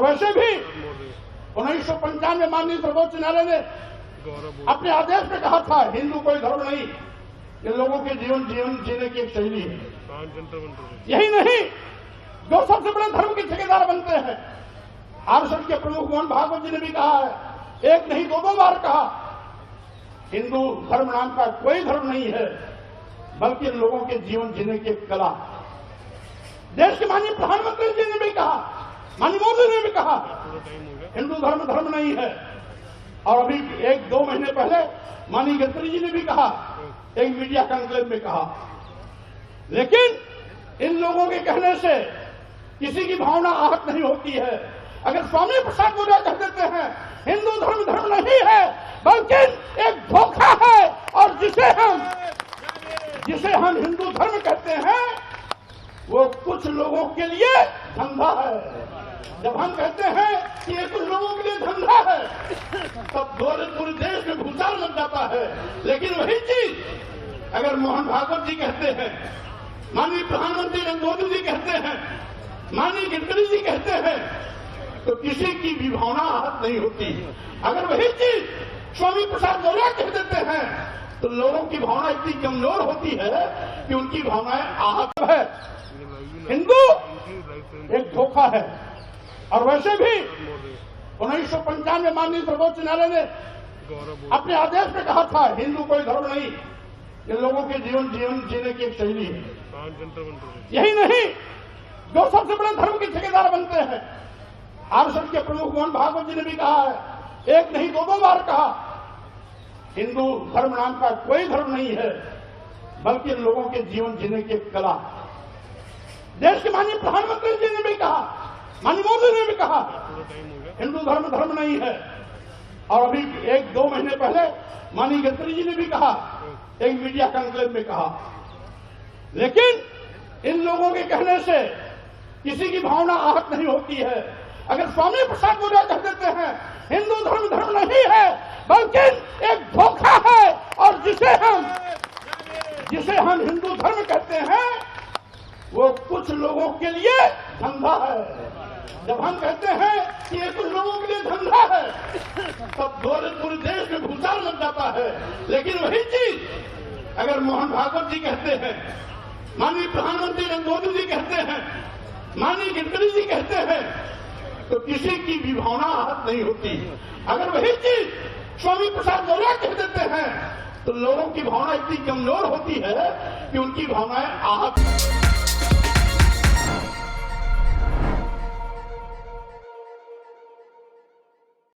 वैसे भी 1995 माननीय सर्वोच्च न्यायालय ने अपने आदेश में कहा था हिंदू कोई धर्म नहीं, ये लोगों के जीवन जीने की एक शैली है। यही नहीं, जो सबसे बड़े धर्म के ठेकेदार बनते हैं, आरएसएस के प्रमुख मोहन भागवत जी ने भी कहा है, एक नहीं दो बार कहा, हिंदू धर्म नाम का कोई धर्म नहीं है, बल्कि लोगों के जीवन जीने की एक कला। देश के माननीय प्रधानमंत्री जी ने भी कहा, माननीय मोदी ने भी कहा, हिंदू धर्म नहीं है। और अभी 1-2 महीने पहले माननीय गडकरी जी ने भी कहा, एक मीडिया कॉन्क्लेव में कहा। लेकिन इन लोगों के कहने से किसी की भावना आहत नहीं होती है। अगर स्वामी प्रसाद मौर्य कह देते हैं हिंदू धर्म नहीं है, बल्कि एक धोखा है, और जिसे हम हिंदू धर्म कहते हैं वो कुछ लोगों के लिए धंधा है। जब हम कहते हैं कि ये कुछ लोगों के लिए धंधा है, तब पूरे देश में भूचाल मच जाता है। लेकिन वही चीज अगर मोहन भागवत जी कहते हैं, माननीय प्रधानमंत्री नरेंद्र मोदी जी कहते हैं, माननीय गडकरी जी कहते हैं, तो किसी की भी भावना आहत नहीं होती। अगर वही चीज स्वामी प्रसाद मौर्य कह देते हैं तो लोगों की भावना इतनी कमजोर होती है कि उनकी भावनाएं आहत है। हिंदू एक धोखा है। और वैसे भी 1995 माननीय सर्वोच्च न्यायालय ने अपने आदेश में कहा था हिंदू कोई धर्म नहीं, ये लोगों के जीवन जीने की एक शैली है। यही नहीं, जो सबसे बड़े धर्म के ठेकेदार बनते हैं, आरएसएस के प्रमुख मोहन भागवत जी ने भी कहा है, एक नहीं दो बार कहा, हिंदू धर्म नाम का कोई धर्म नहीं है, बल्कि लोगों के जीवन जीने की एक कला। देश के माननीय प्रधानमंत्री जी ने भी कहा, माननीय मोदी ने भी कहा, हिंदू धर्म नहीं है। और अभी 1-2 महीने पहले माननीय गडकरी जी ने भी कहा, एक मीडिया कॉन्क्लेव में कहा। लेकिन इन लोगों के कहने से किसी की भावना आहत नहीं होती है। अगर स्वामी प्रसाद मौर्य कह देते हैं हिंदू धर्म नहीं है, बल्कि एक धोखा है, और जिसे हम हिंदू धर्म कहते हैं वो कुछ लोगों के लिए धंधा है। जब हम कहते हैं कि ये कुछ लोगों के लिए धंधा है, तब पूरे देश में भूचाल मच जाता है। लेकिन वही चीज अगर मोहन भागवत जी कहते हैं, माननीय प्रधानमंत्री नरेंद्र मोदी जी कहते हैं, माननीय गडकरी जी कहते हैं, तो किसी की भी भावना आहत नहीं होती। अगर वही चीज स्वामी प्रसाद मौर्य कह देते हैं तो लोगों की भावना इतनी कमजोर होती है कि उनकी भावनाएं आहत